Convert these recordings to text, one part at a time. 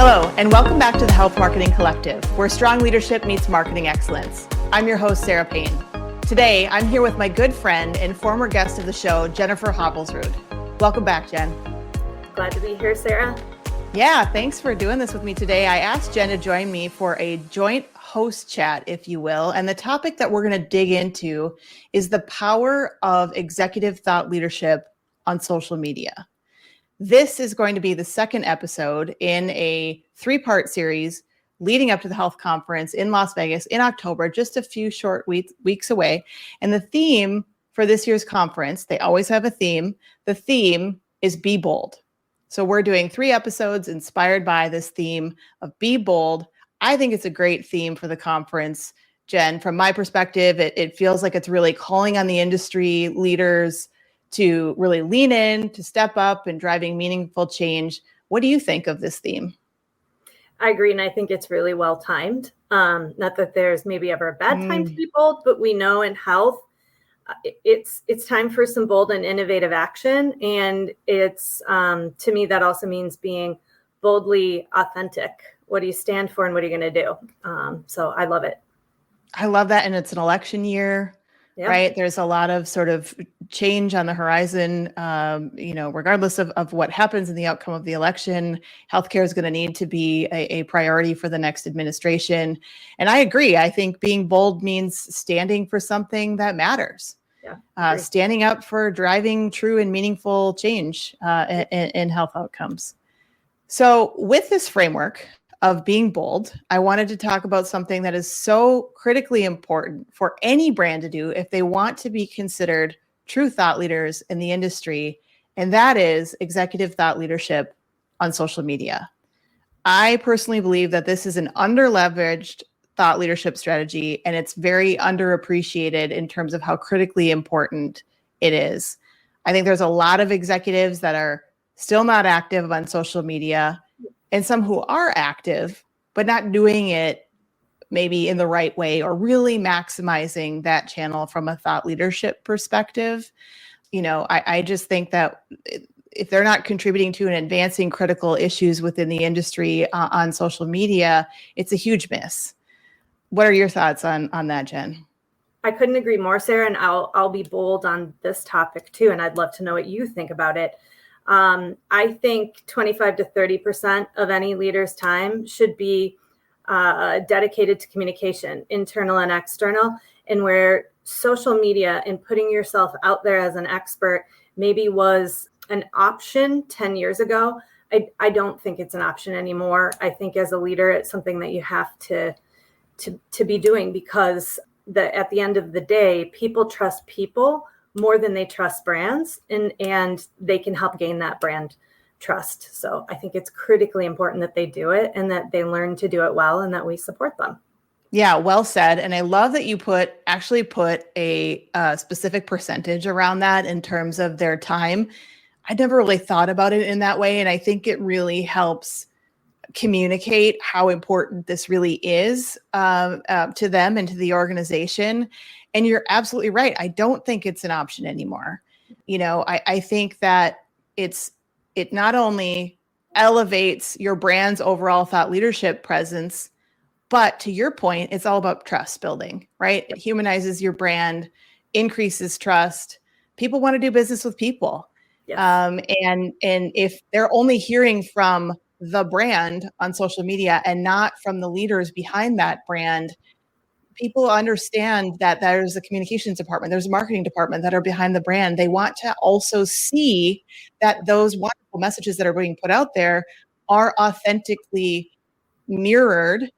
Hello, and welcome back to the Health Marketing Collective, where strong leadership meets marketing excellence. I'm your host, Sarah Payne. Today, I'm here with my good friend and former guest of the show, Jen Hovelsrud. Welcome back, Jen. Glad to be here, Sarah. Yeah, thanks for doing this with me today. I asked Jen to join me for a joint host chat, if you will, and the topic that we're going to dig into is the power of executive thought leadership on social media. This is going to be the second episode in a three-part series leading up to the health conference in Las Vegas in October, just a few short weeks away. And the theme for this year's conference, they always have a theme. The theme is Be Bold. So we're doing 3 episodes inspired by this theme of Be Bold. I think it's a great theme for the conference, Jen. From my perspective, it feels like it's really calling on the industry leaders to really lean in, to step up and driving meaningful change. What do you think of this theme? I agree, and I think it's really well timed. Not that there's maybe ever a bad time to be bold, but we know in health, it's time for some bold and innovative action. And it's, to me, that also means being boldly authentic. What do you stand for and what are you going to do? So I love it. I love that. And it's an election year. Yeah. Right. There's a lot of sort of change on the horizon, regardless of what happens in the outcome of the election. Healthcare is going to need to be a priority for the next administration. And I agree. I think being bold means standing for something that matters. Yeah, standing up for driving true and meaningful change in health outcomes. So with this framework of being bold, I wanted to talk about something that is so critically important for any brand to do if they want to be considered true thought leaders in the industry, and that is executive thought leadership on social media. I personally believe that this is an underleveraged thought leadership strategy, and it's very underappreciated in terms of how critically important it is. I think there's a lot of executives that are still not active on social media, and some who are active, but not doing it maybe in the right way or really maximizing that channel from a thought leadership perspective. I just think that if they're not contributing to and advancing critical issues within the industry on social media, it's a huge miss. What are your thoughts on that, Jen? I couldn't agree more, Sarah, and I'll be bold on this topic too, and I'd love to know what you think about it. I think 25 to 30% of any leader's time should be dedicated to communication, internal and external, and where social media and putting yourself out there as an expert maybe was an option 10 years ago. I don't think it's an option anymore. I think as a leader, it's something that you have to be doing because at the end of the day, people trust people more than they trust brands, and they can help gain that brand trust. So I think it's critically important that they do it and that they learn to do it well and that we support them. Yeah, well said. And I love that you actually put a specific percentage around that in terms of their time. I never really thought about it in that way. And I think it really helps communicate how important this really is to them and to the organization. And you're absolutely right. I don't think it's an option anymore. I think that it not only elevates your brand's overall thought leadership presence, but to your point, it's all about trust building, right? It humanizes your brand, increases trust. People want to do business with people. Yes. And if they're only hearing from the brand on social media and not from the leaders behind that brand, people understand that there's a communications department, there's a marketing department that are behind the brand. They want to also see that those wonderful messages that are being put out there are authentically mirrored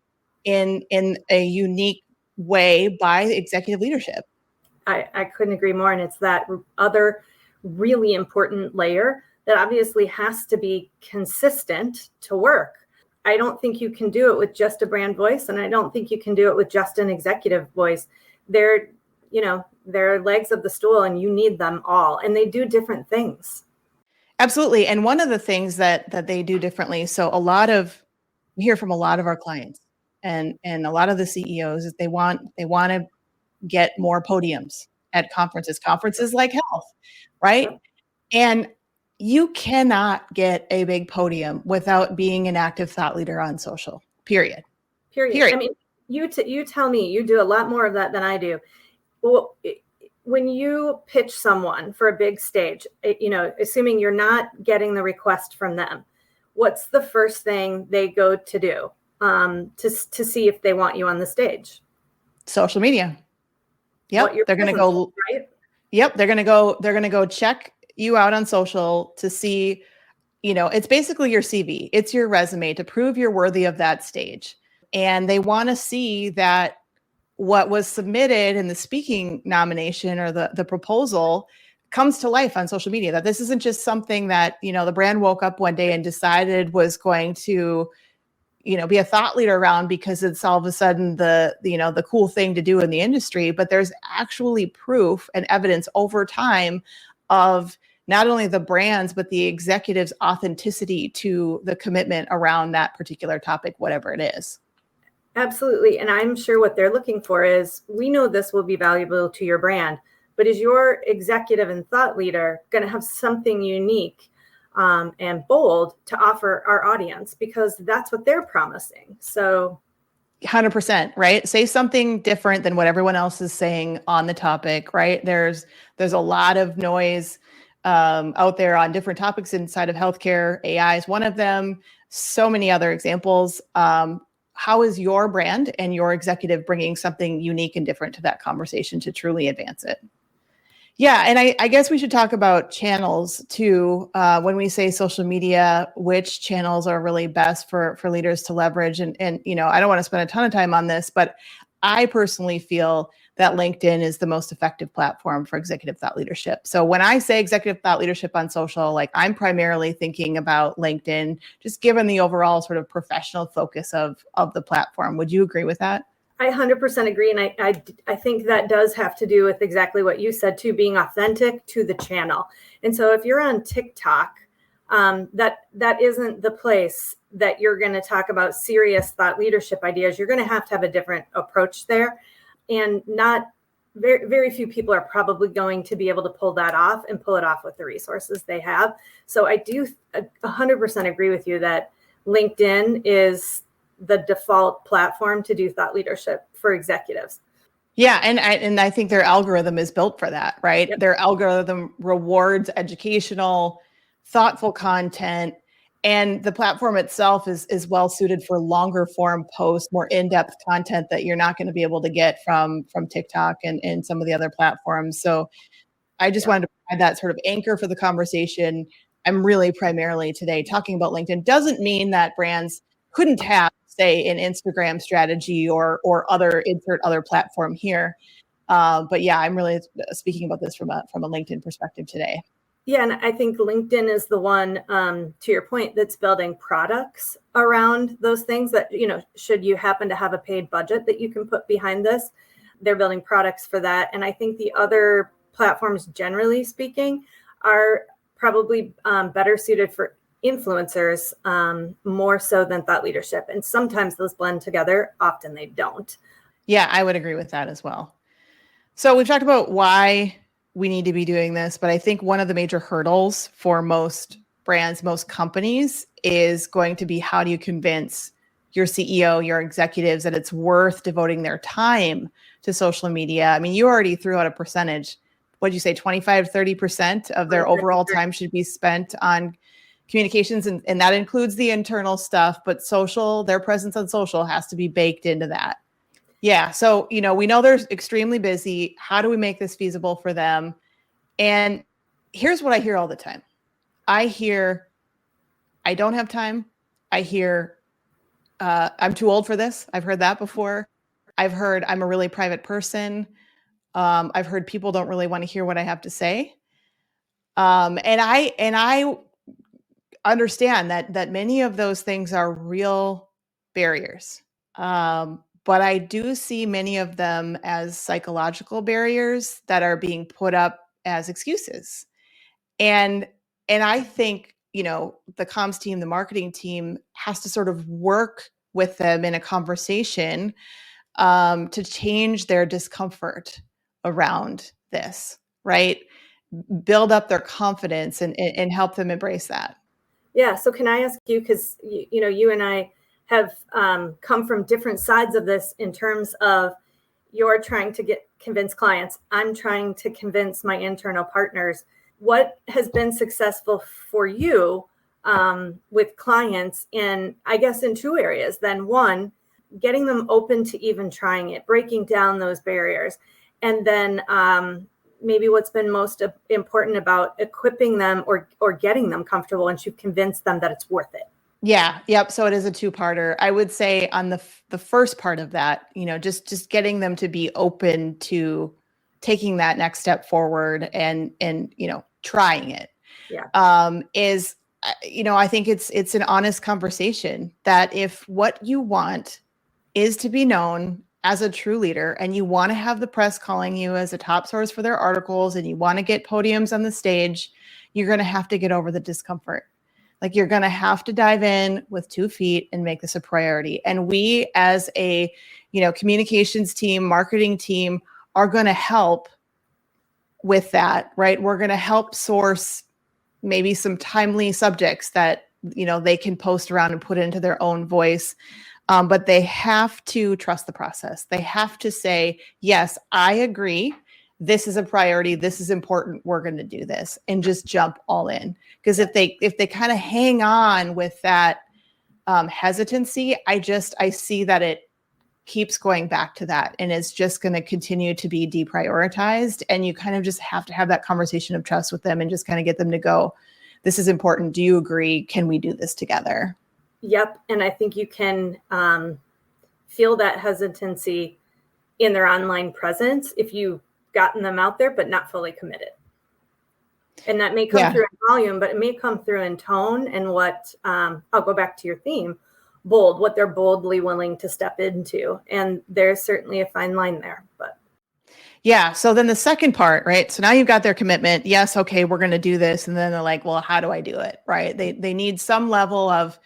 in a unique way by executive leadership. I couldn't agree more. And it's that other really important layer that obviously has to be consistent to work. I don't think you can do it with just a brand voice, and I don't think you can do it with just an executive voice. They're legs of the stool, and you need them all, and they do different things. Absolutely. And one of the things that they do differently, so we hear from a lot of our clients and a lot of the CEOs is they want to get more podiums at conferences like health, right? And You cannot get a big podium without being an active thought leader on social, period. I mean, you tell me, you do a lot more of that than I do. Well, when you pitch someone for a big stage, assuming you're not getting the request from them, what's the first thing they go to do to see if they want you on the stage? Social media. Yep, they're going to go. Right? Yep, they're going to go check you out on social to see. It's basically your CV. It's your resume to prove you're worthy of that stage, and they want to see that what was submitted in the speaking nomination or the proposal comes to life on social media, that this isn't just something that, the brand woke up one day and decided was going to, be a thought leader around because it's all of a sudden the cool thing to do in the industry, but there's actually proof and evidence over time of not only the brands, but the executives' authenticity to the commitment around that particular topic, whatever it is. Absolutely. And I'm sure what they're looking for is, we know this will be valuable to your brand, but is your executive and thought leader going to have something unique and bold to offer our audience? Because that's what they're promising. So 100%, right? Say something different than what everyone else is saying on the topic, right? There's a lot of noise out there on different topics inside of healthcare. AI is one of them. So many other examples. How is your brand and your executive bringing something unique and different to that conversation to truly advance it? Yeah, and I guess we should talk about channels too. When we say social media, which channels are really best for leaders to leverage? And I don't want to spend a ton of time on this, but I personally feel that LinkedIn is the most effective platform for executive thought leadership. So when I say executive thought leadership on social, I'm primarily thinking about LinkedIn, just given the overall sort of professional focus of the platform. Would you agree with that? I 100% agree. And I think that does have to do with exactly what you said too, being authentic to the channel. And so if you're on TikTok, that isn't the place that you're going to talk about serious thought leadership ideas. You're going to have a different approach there. And not very, very few people are probably going to be able to pull that off and pull it off with the resources they have. So I do 100% agree with you that LinkedIn is the default platform to do thought leadership for executives. Yeah. And I think their algorithm is built for that, right? Yep. Their algorithm rewards educational, thoughtful content. And the platform itself is well suited for longer form posts, more in-depth content that you're not going to be able to get from TikTok and some of the other platforms. So I just wanted to provide that sort of anchor for the conversation. I'm really primarily today talking about LinkedIn. Doesn't mean that brands couldn't have, say, an Instagram strategy or insert other platform here. But yeah, I'm really speaking about this from a LinkedIn perspective today. Yeah, and I think LinkedIn is the one, to your point, that's building products around those things that, should you happen to have a paid budget that you can put behind this, they're building products for that. And I think the other platforms, generally speaking, are probably better suited for influencers more so than thought leadership. And sometimes those blend together. Often they don't. Yeah, I would agree with that as well. So we've talked about why we need to be doing this, but I think one of the major hurdles for most brands, most companies, is going to be, how do you convince your CEO, your executives, that it's worth devoting their time to social media? I mean, you already threw out a percentage. What did you say, 25, 30% of their overall time should be spent on communications, and that includes the internal stuff, but social, their presence on social has to be baked into that. Yeah. So, we know they're extremely busy. How do we make this feasible for them? And here's what I hear all the time. I hear, I don't have time. I hear, I'm too old for this. I've heard that before. I've heard, I'm a really private person. I've heard people don't really want to hear what I have to say. And I understand that many of those things are real barriers. But I do see many of them as psychological barriers that are being put up as excuses. And I think, the comms team, the marketing team has to sort of work with them in a conversation to change their discomfort around this, right? build up their confidence and help them embrace that. Yeah. So can I ask you, because you and I have come from different sides of this in terms of you're trying to convince clients. I'm trying to convince my internal partners. What has been successful for you with clients in two areas? Then one, getting them open to even trying it, breaking down those barriers. And then maybe what's been most important about equipping them or getting them comfortable once you've convinced them that it's worth it. Yeah. Yep. So it is a two-parter. I would say on the first part of that, just getting them to be open to taking that next step forward and trying it. Yeah. Is, I think it's an honest conversation that if what you want is to be known as a true leader and you want to have the press calling you as a top source for their articles and you want to get podiums on the stage, you're going to have to get over the discomfort. Like you're going to have to dive in with 2 feet and make this a priority. And we as a, communications team, marketing team are going to help with that, right? We're going to help source maybe some timely subjects that, they can post around and put into their own voice. But they have to trust the process. They have to say, yes, I agree. This is a priority. This is important. We're going to do this and just jump all in. Because if they kind of hang on with that hesitancy, I see that it keeps going back to that and it's just going to continue to be deprioritized. And you kind of just have to have that conversation of trust with them and just kind of get them to go, this is important. Do you agree? Can we do this together? Yep. And I think you can feel that hesitancy in their online presence if you've gotten them out there, but not fully committed. And that may come through in volume, but it may come through in tone and what, I'll go back to your theme, bold, what they're boldly willing to step into. And there's certainly a fine line there, but. Yeah. So then the second part, right? So now you've got their commitment. Yes. Okay. We're going to do this. And then they're like, well, how do I do it? Right. They need some level of,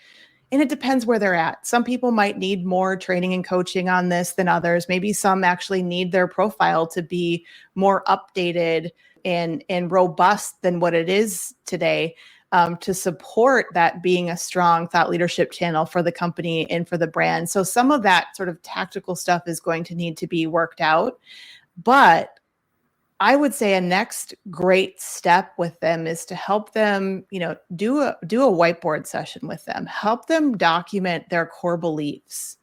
and it depends where they're at. Some people might need more training and coaching on this than others. Maybe some actually need their profile to be more updated and robust than what it is today to support that being a strong thought leadership channel for the company and for the brand. So some of that sort of tactical stuff is going to need to be worked out. But I would say a next great step with them is to help them, do a whiteboard session with them, help them document their core beliefs,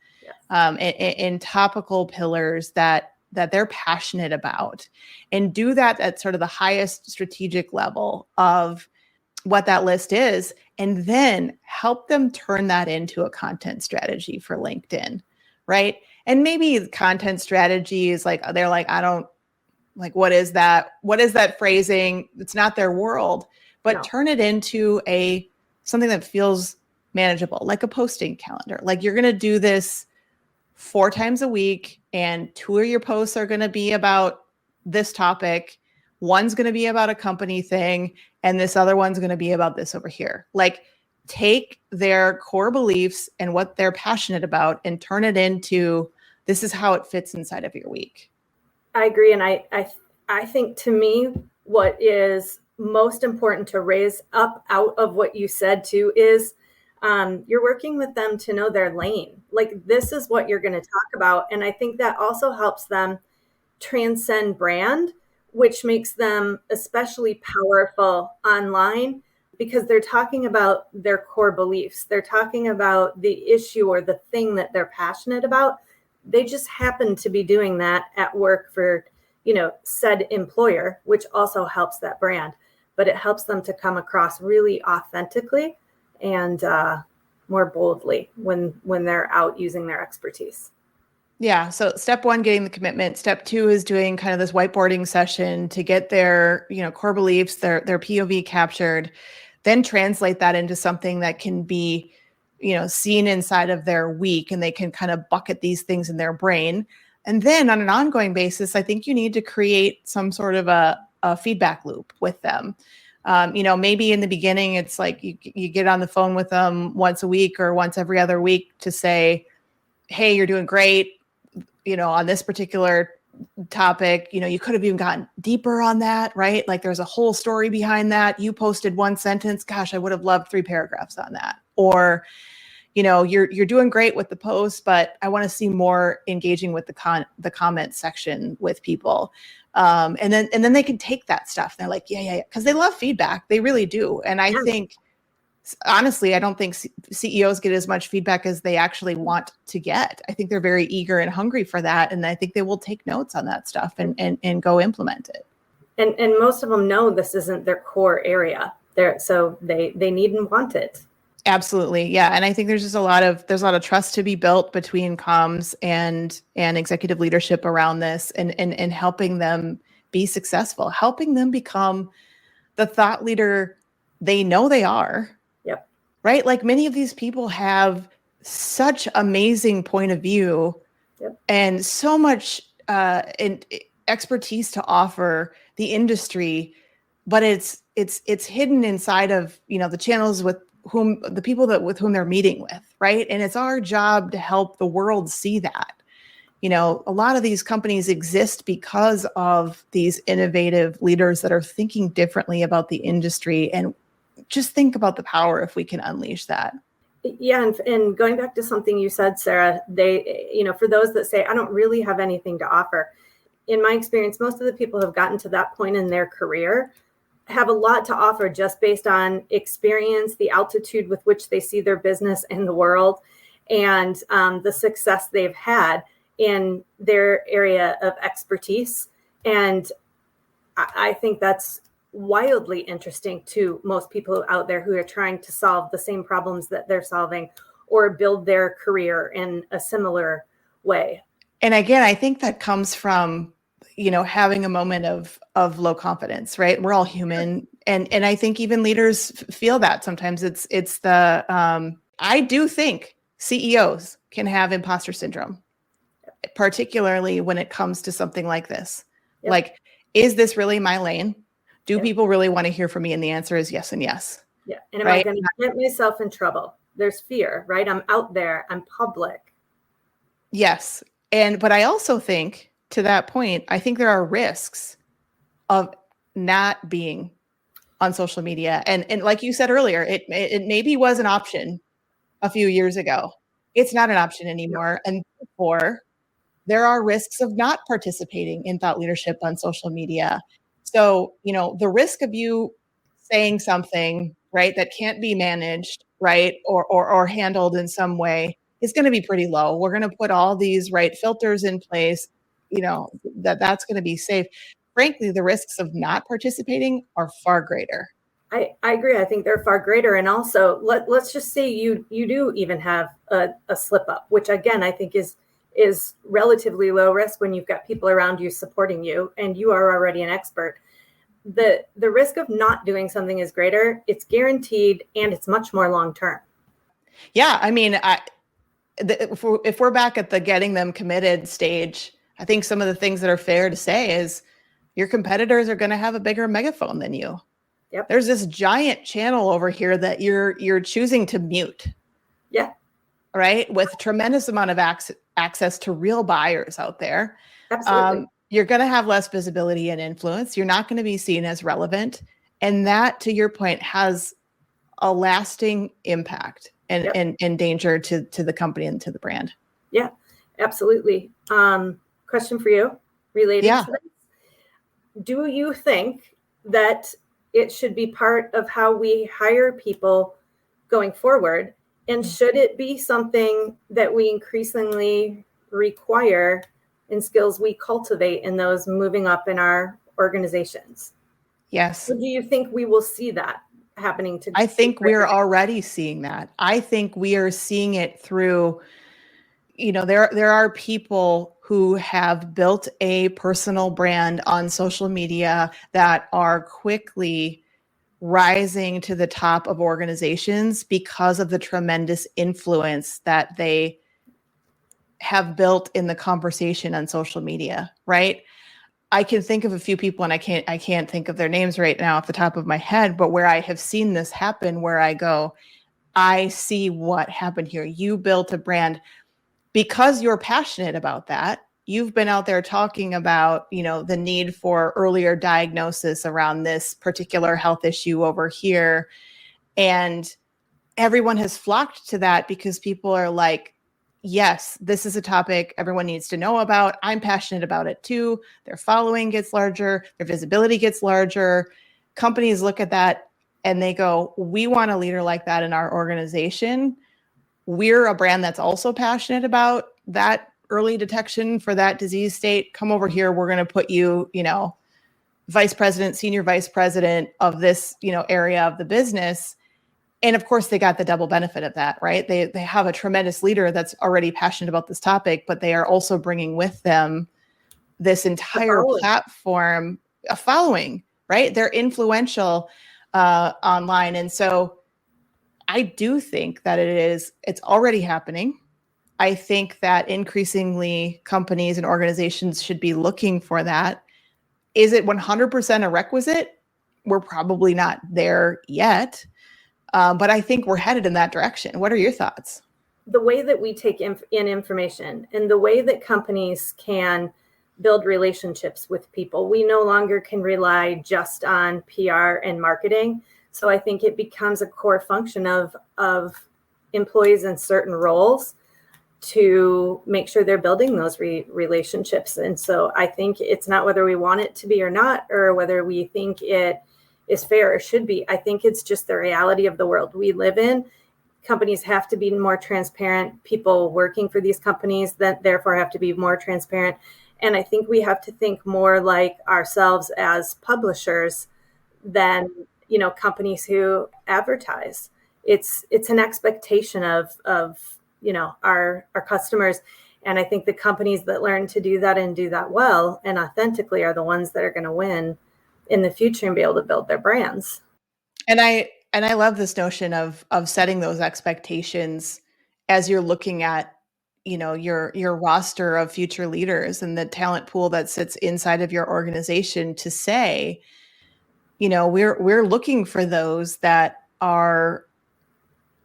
in topical pillars that they're passionate about, and do that at sort of the highest strategic level of what that list is, and then help them turn that into a content strategy for LinkedIn, right? And maybe the content strategy is like, they're like, I don't, like, what is that? What is that phrasing? It's not their world, but turn it into something that feels manageable, like a posting calendar. Like you're going to do this 4 times a week and 2 of your posts are going to be about this topic. One's going to be about a company thing. And this other one's going to be about this over here. Like take their core beliefs and what they're passionate about and turn it into, this is how it fits inside of your week. I agree. And I think to me, what is most important to raise up out of what you said too is you're working with them to know their lane. Like this is what you're going to talk about. And I think that also helps them transcend brand, which makes them especially powerful online because they're talking about their core beliefs. They're talking about the issue or the thing that they're passionate about. They just happen to be doing that at work for, said employer, which also helps that brand, but it helps them to come across really authentically and more boldly when they're out using their expertise. Yeah. So step 1, getting the commitment. Step 2 is doing kind of this whiteboarding session to get their, core beliefs, their POV captured, then translate that into something that can be, seen inside of their week, and they can kind of bucket these things in their brain. And then on an ongoing basis, I think you need to create some sort of a feedback loop with them. Maybe in the beginning, it's like you get on the phone with them once a week or once every other week to say, hey, you're doing great, on this particular topic, you could have even gotten deeper on that, right? Like there's a whole story behind that. You posted one sentence. Gosh, I would have loved 3 paragraphs on that. Or, you're doing great with the post, but I want to see more engaging with the comment section with people. And then they can take that stuff. They're like, yeah. Because they love feedback. They really do. And I think, honestly, I don't think CEOs get as much feedback as they actually want to get. I think they're very eager and hungry for that. And I think they will take notes on that stuff and go implement it. And most of them know this isn't their core area. So they need and want it. Absolutely. Yeah. And I think there's a lot of trust to be built between comms and executive leadership around this and helping them be successful, helping them become the thought leader they know they are. Yep. Right. Like many of these people have such amazing point of view. Yep. And so much expertise to offer the industry, but it's hidden inside of, the channels with the people with whom they're meeting with, right? And it's our job to help the world see that. A lot of these companies exist because of these innovative leaders that are thinking differently about the industry. And just think about the power if we can unleash that. Yeah. And going back to something you said, Sarah, for those that say, I don't really have anything to offer. In my experience, most of the people who have gotten to that point in their career have a lot to offer just based on experience, the altitude with which they see their business and the world, and the success they've had in their area of expertise. And I think that's wildly interesting to most people out there who are trying to solve the same problems that they're solving or build their career in a similar way. And again, I think that comes from having a moment of low confidence, right? We're all human. And I think even leaders feel that sometimes it's the, I do think CEOs can have imposter syndrome, particularly when it comes to something like this. Yep. Like, is this really my lane? Do people really want to hear from me? And the answer is yes and yes. Yeah. And am I going to get myself in trouble? There's fear, right? I'm out there, I'm public. Yes. But I also think, to that point, I think there are risks of not being on social media. And like you said earlier, it maybe was an option a few years ago. It's not an option anymore. And therefore, there are risks of not participating in thought leadership on social media. So, the risk of you saying something, right, that can't be managed, right, or handled in some way is going to be pretty low. We're going to put all these filters in place, that's going to be safe. Frankly, the risks of not participating are far greater. I agree. I think they're far greater. And also, let's just say you do even have a slip up, which again, I think is relatively low risk when you've got people around you supporting you and you are already an expert. The risk of not doing something is greater. It's guaranteed and it's much more long term. Yeah. I mean, if we're back at the getting them committed stage, I think some of the things that are fair to say is your competitors are going to have a bigger megaphone than you. Yep. There's this giant channel over here that you're choosing to mute. Yeah. Right. With a tremendous amount of access to real buyers out there. Absolutely. You're going to have less visibility and influence. You're not going to be seen as relevant. And that, to your point, has a lasting impact and danger to the company and to the brand. Yeah, absolutely. Question for you related to this. Do you think that it should be part of how we hire people going forward? And should it be something that we increasingly require in skills we cultivate in those moving up in our organizations? Yes. Or do you think we will see that happening today? I think we're already seeing that. I think we are seeing it through, there are people who have built a personal brand on social media that are quickly rising to the top of organizations because of the tremendous influence that they have built in the conversation on social media, right? I can think of a few people, and I can't think of their names right now off the top of my head, but where I have seen this happen, where I go, I see what happened here. You built a brand because you're passionate about that, you've been out there talking about, the need for earlier diagnosis around this particular health issue over here. And everyone has flocked to that because people are like, yes, this is a topic everyone needs to know about. I'm passionate about it too. Their following gets larger, their visibility gets larger. Companies look at that and they go, we want a leader like that in our organization. We're a brand that's also passionate about that early detection for that disease state. Come over here. We're going to put you, vice president, senior vice president of this, area of the business. And of course, they got the double benefit of that, right? They have a tremendous leader that's already passionate about this topic, but they are also bringing with them this entire platform, a following, right? They're influential online. And so I do think that it's already happening. I think that increasingly companies and organizations should be looking for that. Is it 100% a requisite? We're probably not there yet. But I think we're headed in that direction. What are your thoughts? The way that we take in information and the way that companies can build relationships with people, we no longer can rely just on PR and marketing. So I think it becomes a core function of employees in certain roles to make sure they're building those relationships. And so I think it's not whether we want it to be or not, or whether we think it is fair or should be. I think it's just the reality of the world we live in. Companies have to be more transparent. People working for these companies that therefore have to be more transparent. And I think we have to think more like ourselves as publishers than, companies who advertise. It's an expectation of our customers. And I think the companies that learn to do that and do that well and authentically are the ones that are going to win in the future and be able to build their brands. And I love this notion of setting those expectations as you're looking at, your roster of future leaders and the talent pool that sits inside of your organization to say, we're looking for those that are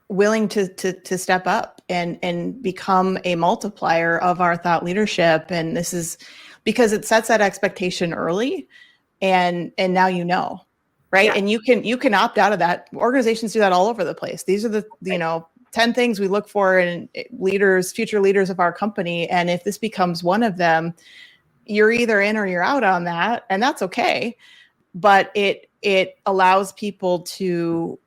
willing to step up and become a multiplier of our thought leadership. And this is because it sets that expectation early. And now right? Yeah. And you can opt out of that. Organizations do that all over the place. These are the 10 things we look for in leaders, future leaders of our company. And if this becomes one of them, you're either in or you're out on that, and that's okay. But it allows people to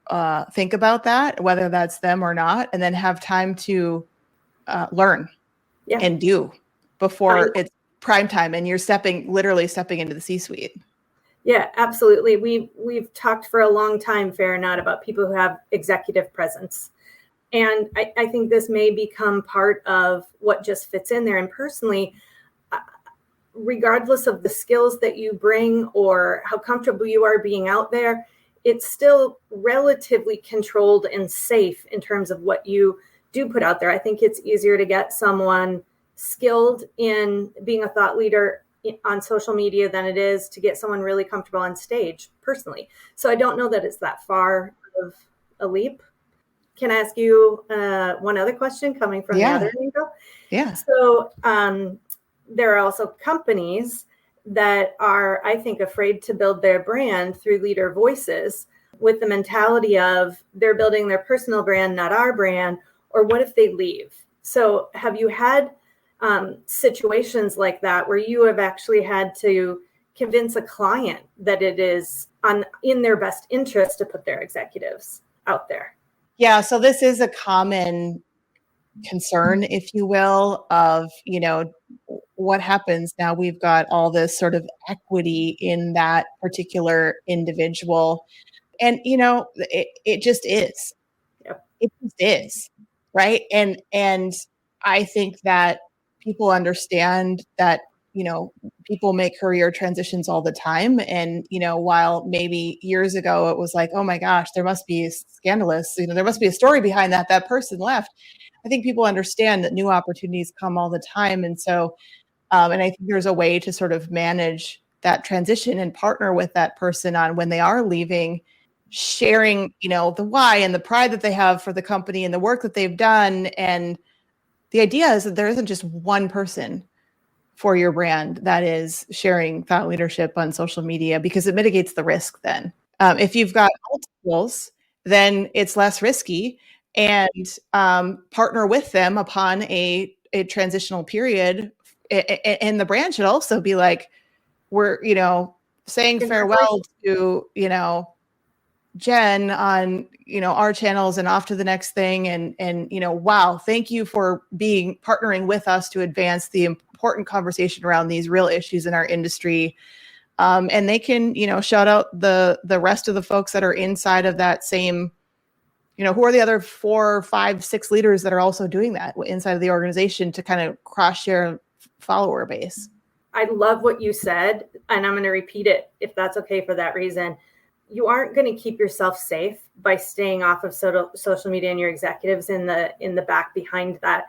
think about that, whether that's them or not, and then have time to learn and do before it's prime time and you're literally stepping into the C-suite. Yeah, absolutely. We've talked for a long time, fair or not, about people who have executive presence. And I think this may become part of what just fits in there. And personally, regardless of the skills that you bring or how comfortable you are being out there, it's still relatively controlled and safe in terms of what you do put out there. I think it's easier to get someone skilled in being a thought leader on social media than it is to get someone really comfortable on stage personally. So I don't know that it's that far of a leap. Can I ask you one other question coming from the other angle? Yeah. So there are also companies that are, I think, afraid to build their brand through leader voices with the mentality of they're building their personal brand, not our brand, or what if they leave? So have you had situations like that where you have actually had to convince a client that it is in their best interest to put their executives out there? Yeah, so this is a common concern, if you will, of, what happens now we've got all this sort of equity in that particular individual. And, it just is. Yep. It just is. Right. And I think that people understand that, people make career transitions all the time. And, while maybe years ago it was like, oh my gosh, there must be scandalous, there must be a story behind that person left. I think people understand that new opportunities come all the time. And so, and I think there's a way to sort of manage that transition and partner with that person on when they are leaving, sharing, the why and the pride that they have for the company and the work that they've done. And the idea is that there isn't just one person for your brand that is sharing thought leadership on social media, because it mitigates the risk then. If you've got multiples, then it's less risky, and partner with them upon a transitional period. And the brand should also be like, we're, saying farewell to, Jen on, our channels and off to the next thing. And, wow, thank you for partnering with us to advance the important conversation around these real issues in our industry. And they can, shout out the rest of the folks that are inside of that same, who are the other 4, 5, 6 leaders that are also doing that inside of the organization to kind of cross share follower base. I love what you said, and I'm going to repeat it if that's okay for that reason. You aren't going to keep yourself safe by staying off of social media and your executives in the back behind that.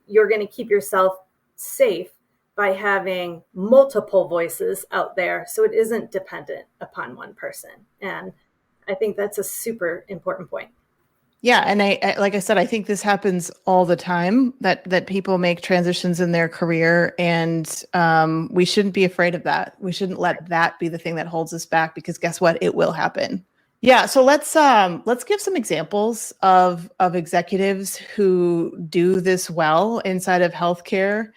You're going to keep yourself safe by having multiple voices out there, so it isn't dependent upon one person. And I think that's a super important point. Yeah. And I like I said, I think this happens all the time, that people make transitions in their career, and we shouldn't be afraid of that. We shouldn't let that be the thing that holds us back, because guess what? It will happen. Yeah. So let's give some examples of executives who do this well inside of healthcare.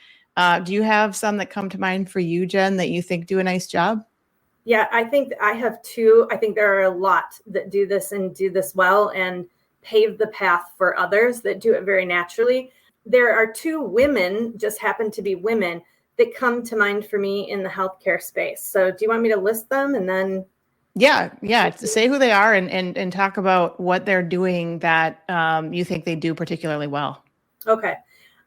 Do you have some that come to mind for you, Jen, that you think do a nice job? Yeah, I think I have 2. I think there are a lot that do this and do this well and pave the path for others that do it very naturally. There are 2 women, just happen to be women, that come to mind for me in the healthcare space. So do you want me to list them and then? Yeah. Say who they are and talk about what they're doing that you think they do particularly well. Okay.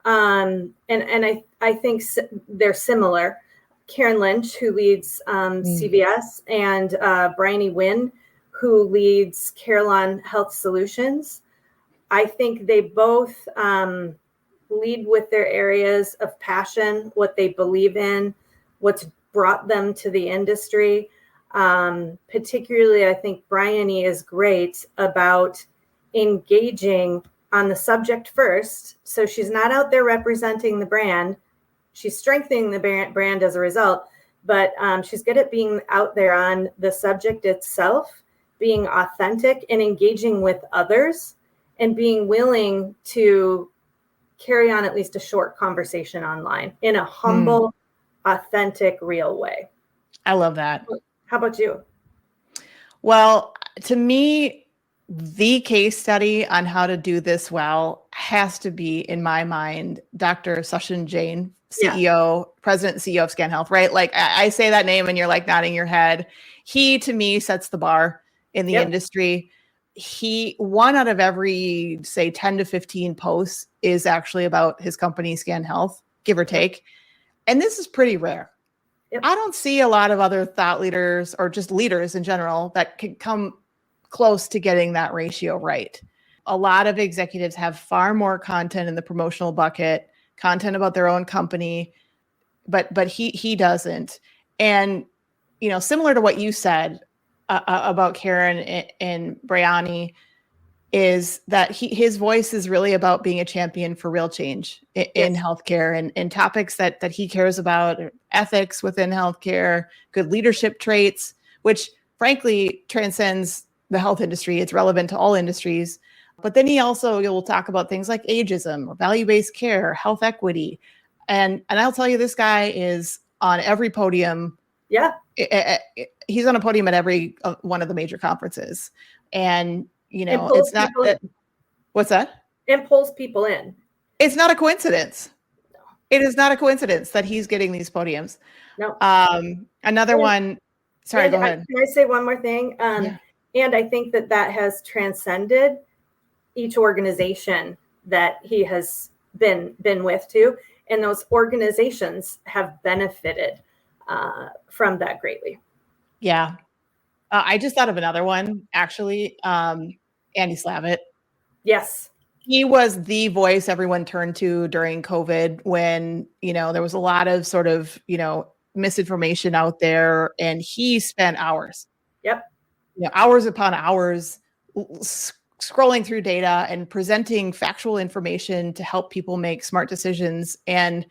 And I think they're similar. Karen Lynch, who leads CVS, and Bryony Wynn, who leads Carillon Health Solutions. I think they both lead with their areas of passion, what they believe in, what's brought them to the industry. Particularly, I think Bryony is great about engaging on the subject first. So she's not out there representing the brand. She's strengthening the brand as a result, but she's good at being out there on the subject itself, being authentic and engaging with others, and being willing to carry on at least a short conversation online in a humble, authentic, real way. I love that. How about you? Well, to me, the case study on how to do this well has to be, in my mind, Dr. Sachin Jain, President and CEO of Scan Health, right? Like I say that name and you're like nodding your head. He, to me, sets the bar in the industry. He, 1 out of every, say, 10 to 15 posts is actually about his company, Scan Health, give or take. And this is pretty rare. I don't see a lot of other thought leaders or just leaders in general that can come close to getting that ratio right. A lot of executives have far more content in the promotional bucket, content about their own company, but he doesn't. And, similar to what you said about Karen and Bryony, is that his voice is really about being a champion for real change in healthcare and topics that he cares about, ethics within healthcare, good leadership traits, which frankly transcends the health industry. It's relevant to all industries. But then you'll talk about things like ageism or value-based care, health equity. And I'll tell you, this guy is on every podium. Yeah. He's on a podium at every one of the major conferences. And, it's not, what's that? It pulls people in. It's not a coincidence. No. It is not a coincidence that he's getting these podiums. No. Another one. Sorry, go ahead. Can I say one more thing? And I think that has transcended each organization that he has been with too. And those organizations have benefited from that greatly. Yeah. I just thought of another one, actually. Andy Slavitt. Yes. He was the voice everyone turned to during COVID when, there was a lot of sort of, misinformation out there, and he spent hours. Yep. Hours upon hours scrolling through data and presenting factual information to help people make smart decisions. And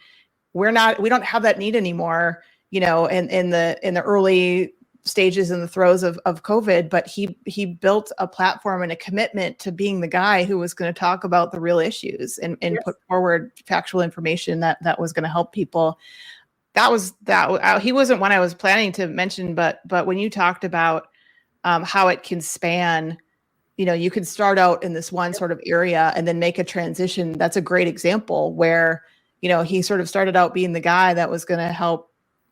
we don't have that need anymore, in the early stages in the throes of COVID, but he built a platform and a commitment to being the guy who was going to talk about the real issues and Yes. put forward factual information that was going to help people. He wasn't one I was planning to mention, but when you talked about how it can span, you can start out in this one sort of area and then make a transition. That's a great example where, he sort of started out being the guy that was going to help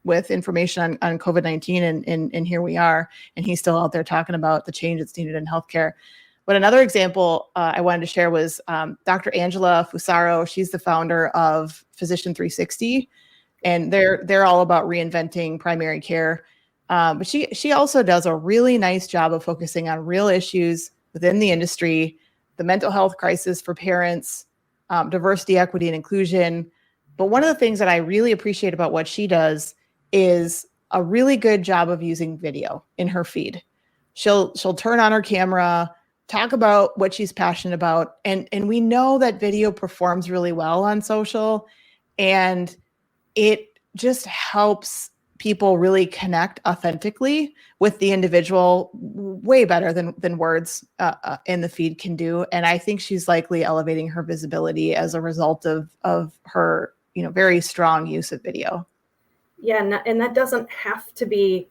with information on COVID-19 and here we are, and he's still out there talking about the change that's needed in healthcare. But another example I wanted to share was Dr. Angela Fusaro. She's the founder of Physician 360, and they're all about reinventing primary care. But she also does a really nice job of focusing on real issues within the industry, the mental health crisis for parents, diversity, equity, and inclusion. But one of the things that I really appreciate about what she does is a really good job of using video in her feed. She'll turn on her camera, talk about what she's passionate about. And we know that video performs really well on social, and it just helps people really connect authentically with the individual way better than words in the feed can do. And I think she's likely elevating her visibility as a result of her, very strong use of video. Yeah, and that doesn't have to be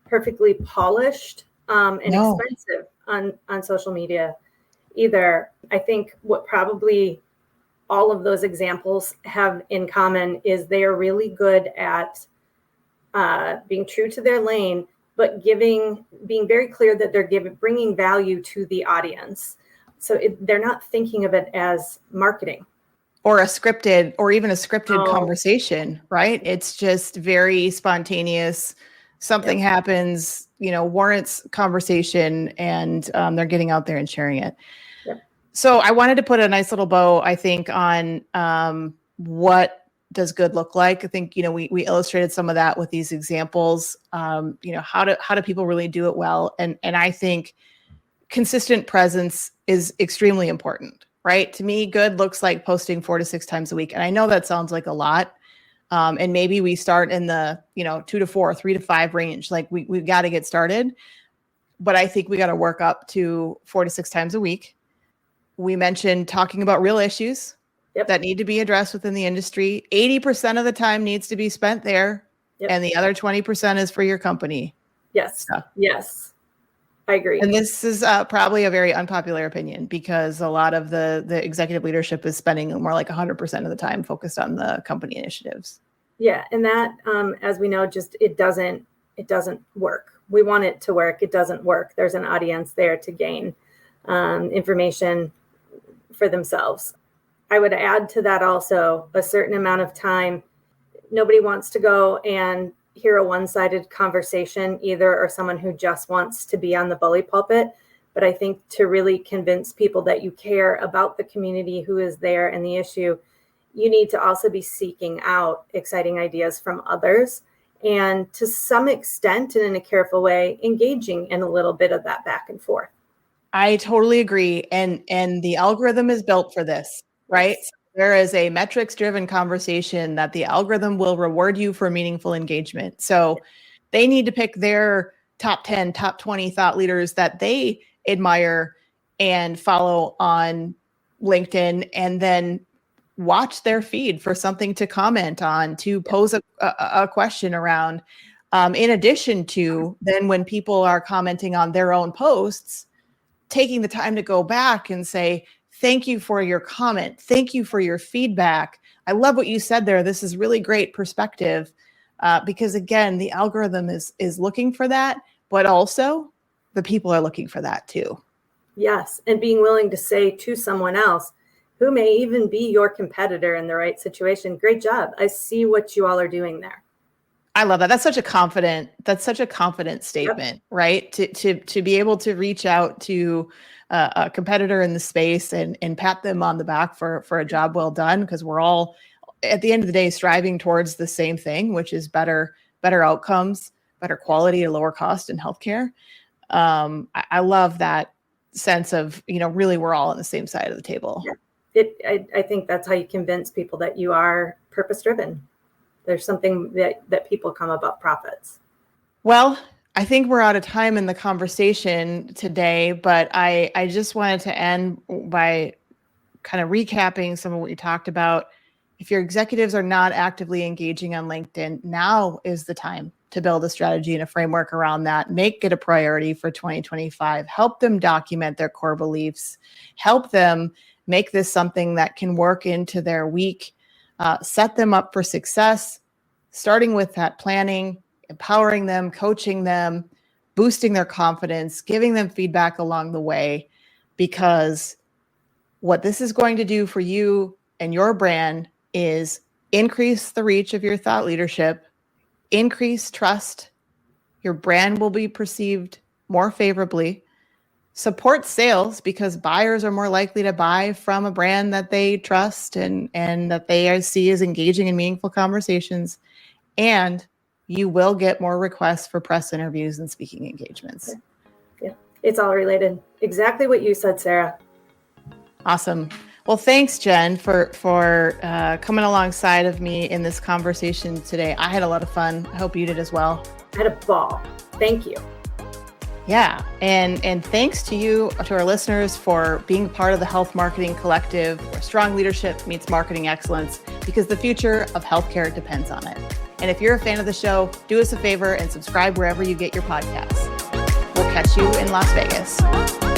perfectly polished and expensive on social media either. I think what probably all of those examples have in common is they are really good at being true to their lane, but being very clear that they're bringing value to the audience. So they're not thinking of it as marketing. Or a scripted conversation, right? It's just very spontaneous. Something happens, warrants conversation, and they're getting out there and sharing it. Yep. So I wanted to put a nice little bow, I think, on what does good look like. I think, we illustrated some of that with these examples. How do people really do it well? And I think consistent presence is extremely important. Right? To me, good looks like posting 4 to 6 times a week. And I know that sounds like a lot. And maybe we start in the, 2 to 4, 3 to 5 range. Like we've got to get started. But I think we got to work up to 4 to 6 times a week. We mentioned talking about real issues that need to be addressed within the industry. 80% of the time needs to be spent there. And the other 20% is for your company. Yes. So. Yes. I agree. And this is probably a very unpopular opinion because a lot of the executive leadership is spending more like 100% of the time focused on the company initiatives. Yeah. And that, as we know, just it doesn't work. We want it to work. It doesn't work. There's an audience there to gain information for themselves. I would add to that also a certain amount of time. Nobody wants to go and hear a one-sided conversation either, or someone who just wants to be on the bully pulpit. But I think to really convince people that you care about the community who is there and the issue, you need to also be seeking out exciting ideas from others. And to some extent, and in a careful way, engaging in a little bit of that back and forth. I totally agree. And the algorithm is built for this, right? Yes. There is a metrics-driven conversation that the algorithm will reward you for meaningful engagement. So they need to pick their top 10, top 20 thought leaders that they admire and follow on LinkedIn, and then watch their feed for something to comment on, to pose a question around. In addition to then when people are commenting on their own posts, taking the time to go back and say, thank you for your comment. Thank you for your feedback. I love what you said there. This is really great perspective. Because again, the algorithm is looking for that, but also the people are looking for that too. Yes. And being willing to say to someone else who may even be your competitor in the right situation, great job. I see what you all are doing there. I love that. That's such a confident statement, right? To be able to reach out to a competitor in the space and pat them on the back for a job well done, because we're all at the end of the day striving towards the same thing, which is better outcomes, better quality, and lower cost in healthcare. I love that sense of, really we're all on the same side of the table. Yeah. I think that's how you convince people that you are purpose driven. there's something that people come above profits. Well, I think we're out of time in the conversation today, but I just wanted to end by kind of recapping some of what you talked about. If your executives are not actively engaging on LinkedIn, now is the time to build a strategy and a framework around that. Make it a priority for 2025. Help them document their core beliefs. Help them make this something that can work into their week. Set them up for success, starting with that planning, empowering them, coaching them, boosting their confidence, giving them feedback along the way, because what this is going to do for you and your brand is increase the reach of your thought leadership, increase trust. Your brand will be perceived more favorably. Support sales, because buyers are more likely to buy from a brand that they trust and that they see as engaging in meaningful conversations. And you will get more requests for press interviews and speaking engagements. Yeah, it's all related. Exactly what you said, Sarah. Awesome. Well, thanks, Jen, for coming alongside of me in this conversation today. I had a lot of fun. I hope you did as well. I had a ball. Thank you. Yeah. And thanks to you, to our listeners, for being part of the Health Marketing Collective, where strong leadership meets marketing excellence, because the future of healthcare depends on it. And if you're a fan of the show, do us a favor and subscribe wherever you get your podcasts. We'll catch you in Las Vegas.